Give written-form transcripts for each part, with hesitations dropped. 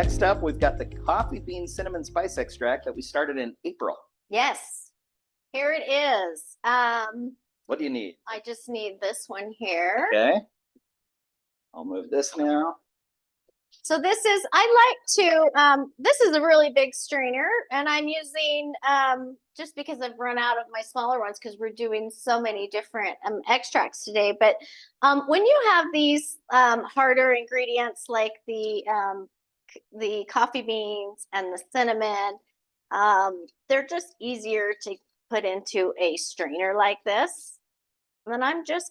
Next up, we've got the coffee bean cinnamon spice extract that we started in April. Yes, here it is. What do you need? I just need this one here. Okay. I'll move this now. So this is, I like to, this is a really big strainer, and I'm using, just because I've run out of my smaller ones because we're doing so many different extracts today. But when you have these harder ingredients like the coffee beans and the cinnamon, they're just easier to put into a strainer like this. And then I'm just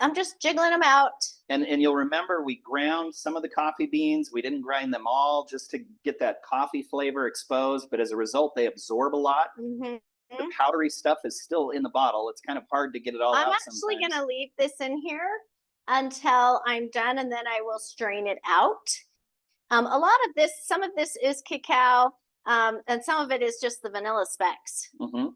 I'm just jiggling them out. And you'll remember we ground some of the coffee beans. We didn't grind them all just to get that coffee flavor exposed, but as a result, they absorb a lot. Mm-hmm. The powdery stuff is still in the bottle. It's kind of hard to get it all out. I'm actually going to leave this in here until I'm done, and then I will strain it out. A lot of this, some of this is cacao, and some of it is just the vanilla specks. Mm-hmm.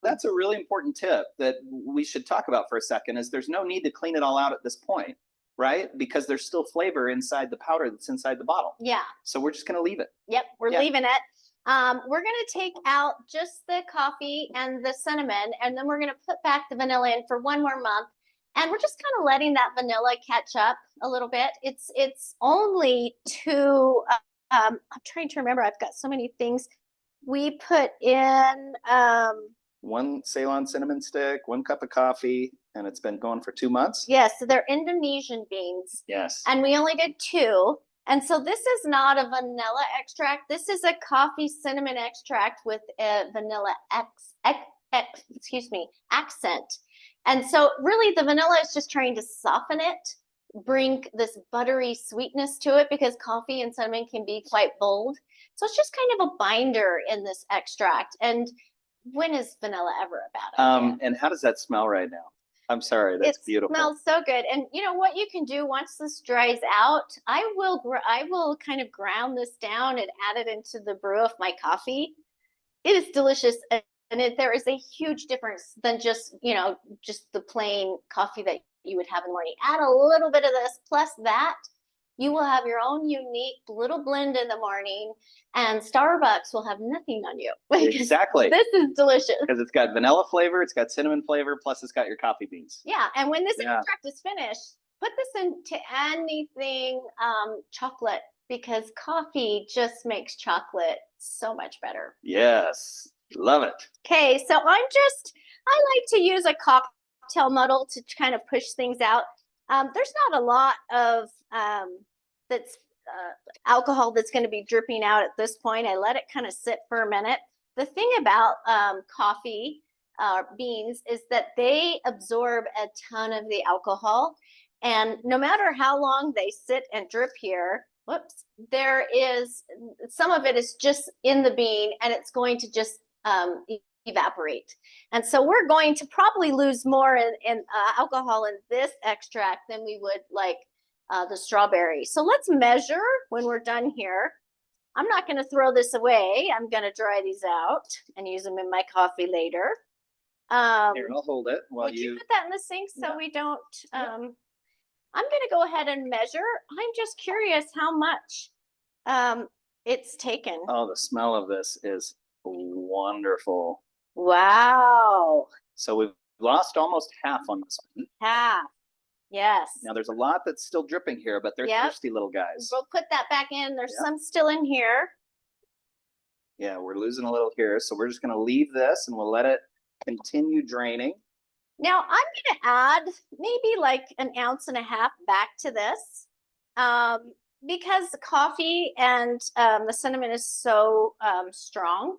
That's a really important tip that we should talk about for a second, is there's no need to clean it all out at this point, right? Because there's still flavor inside the powder that's inside the bottle. Yeah. So we're just going to leave it. Yep, we're leaving it. We're going to take out just the coffee and the cinnamon, and then we're going to put back the vanilla in for 1 more month. And we're just kind of letting that vanilla catch up a little bit. It's only 2, I'm trying to remember, I've got so many things. We put in 1 Ceylon cinnamon stick, 1 cup of coffee, and it's been going for 2 months. Yes, so they're Indonesian beans. Yes. And we only did 2. And so this is not a vanilla extract. This is a coffee cinnamon extract with a vanilla accent. And so really the vanilla is just trying to soften it, bring this buttery sweetness to it, because coffee and cinnamon can be quite bold. So it's just kind of a binder in this extract. And when is vanilla ever a bad idea? And how does that smell right now? I'm sorry, that's beautiful. It smells so good. And you know what you can do once this dries out? I will kind of ground this down and add it into the brew of my coffee. It is delicious, and there is a huge difference than just the plain coffee that you would have in the morning. Add a little bit of this plus that, you will have your own unique little blend in the morning, and Starbucks will have nothing on you. Exactly. This is delicious. Because it's got vanilla flavor, it's got cinnamon flavor, plus it's got your coffee beans. Yeah, and when this extract is finished, put this into anything chocolate, because coffee just makes chocolate so much better. Yes, love it. Okay, so I like to use a cocktail muddle to kind of push things out. There's not a lot of alcohol that's going to be dripping out at this point. I let it kind of sit for a minute. The thing about coffee beans is that they absorb a ton of the alcohol, and no matter how long they sit and drip here, there is some of it is just in the bean, and it's going to just evaporate. And so we're going to probably lose more in alcohol in this extract than we would like the strawberry. So let's measure when we're done here. I'm not going to throw this away. I'm going to dry these out and use them in my coffee later. Here, I'll hold it while would you put that in the sink so we don't I'm going to go ahead and measure. I'm just curious how much it's taken. Oh, the smell of this is wonderful. Wow. So we've lost almost half on this one. Half. Yes. Now there's a lot that's still dripping here, but they're thirsty little guys. We'll put that back in. There's some still in here. Yeah, we're losing a little here. So we're just going to leave this and we'll let it continue draining. Now I'm going to add maybe like 1.5 ounces back to this. Because the coffee and the cinnamon is so strong,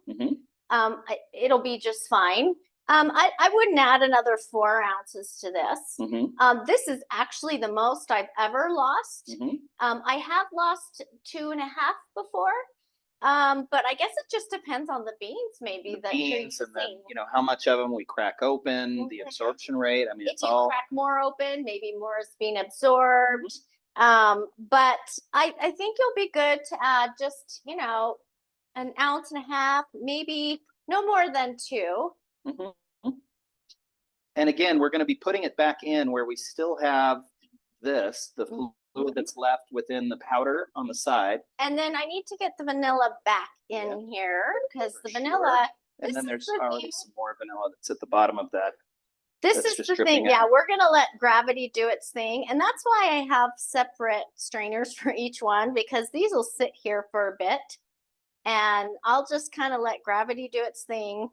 it'll be just fine. I wouldn't add another 4 ounces to this. This is actually the most I've ever lost. I have lost 2.5 before, but I guess it just depends on the beans, maybe. The beans, and then how much of them we crack open, the absorption rate. I mean, it's all. If you crack more open, maybe more is being absorbed. But I think you'll be good to add just 1.5 ounces, maybe no more than 2. And again, we're going to be putting it back in where we still have this, the fluid that's left within the powder on the side. And then I need to get the vanilla back in here because the For vanilla. And then This there's is the already thing. some more vanilla that's at the bottom of that. This That's is just the dripping thing. Yeah, out. we're going to let gravity do its thing. And that's why I have separate strainers for each one, because these will sit here for a bit. And I'll just kind of let gravity do its thing.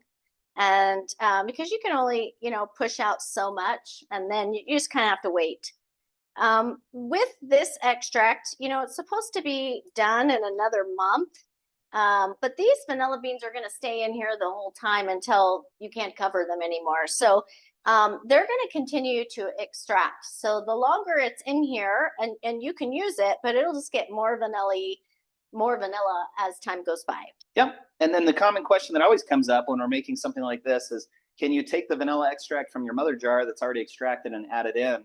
And because you can only, push out so much, and then you just kind of have to wait. With this extract, it's supposed to be done in another month. But these vanilla beans are going to stay in here the whole time until you can't cover them anymore. So they're going to continue to extract. So the longer it's in here, and you can use it, but it'll just get more vanilla as time goes by. Yep. And then the common question that always comes up when we're making something like this is, can you take the vanilla extract from your mother jar that's already extracted and add it in?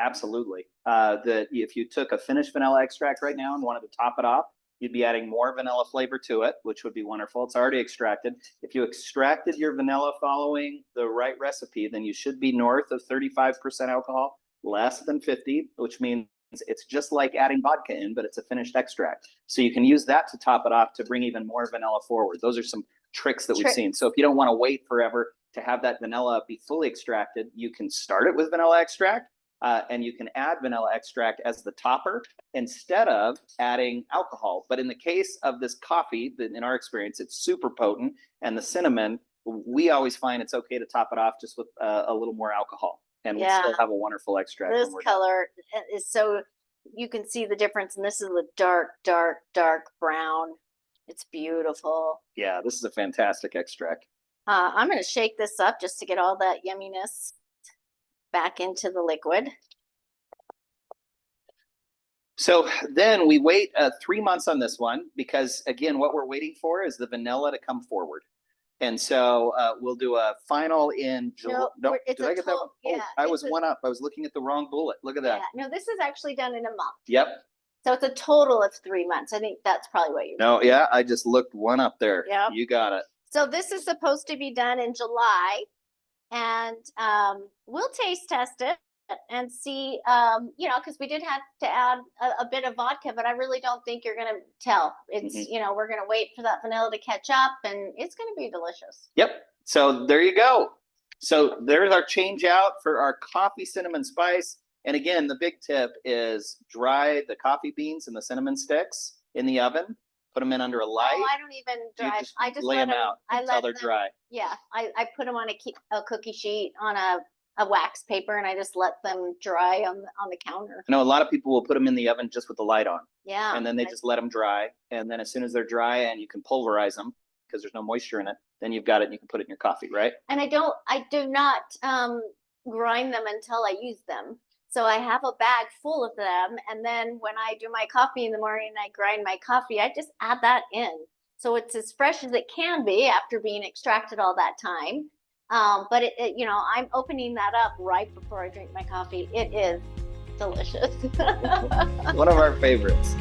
Absolutely. If you took a finished vanilla extract right now and wanted to top it off, you'd be adding more vanilla flavor to it, which would be wonderful. It's already extracted. If you extracted your vanilla following the right recipe, then you should be north of 35% alcohol, less than 50, which means it's just like adding vodka in, but it's a finished extract. So you can use that to top it off to bring even more vanilla forward. Those are some tricks that we've seen. So if you don't want to wait forever to have that vanilla be fully extracted, you can start it with vanilla extract, and you can add vanilla extract as the topper instead of adding alcohol. But in the case of this coffee, in our experience, it's super potent, and the cinnamon, we always find it's okay to top it off just with a little more alcohol. And we still have a wonderful extract. This color is so, you can see the difference. And this is the dark, dark, dark brown. It's beautiful. Yeah, this is a fantastic extract. I'm going to shake this up just to get all that yumminess back into the liquid. So then we wait 3 months on this one, because again, what we're waiting for is the vanilla to come forward. And so we'll do a final in July. No, did I get that one? Oh, I was one up. I was looking at the wrong bullet. Look at that. Yeah, no, this is actually done in a month. Yep. So it's a total of 3 months. I think that's probably what you. No, yeah, I just looked one up there. Yep. You got it. So this is supposed to be done in July, and we'll taste test it and see, because we did have to add a bit of vodka, but I really don't think you're going to tell. It's, we're going to wait for that vanilla to catch up, and it's going to be delicious. Yep. So there you go. So there's our change out for our coffee cinnamon spice. And again, the big tip is dry the coffee beans and the cinnamon sticks in the oven. Put them in under a light. Oh, I don't even dry. I just lay them out until they're dry. Yeah, I put them on a cookie sheet on a wax paper, and I just let them dry on the counter. I know a lot of people will put them in the oven just with the light on. Yeah. And then they just let them dry. And then as soon as they're dry and you can pulverize them because there's no moisture in it, then you've got it and you can put it in your coffee, right? And I do not grind them until I use them. So I have a bag full of them. And then when I do my coffee in the morning and I grind my coffee, I just add that in. So it's as fresh as it can be after being extracted all that time. But I'm opening that up right before I drink my coffee. It is delicious. One of our favorites.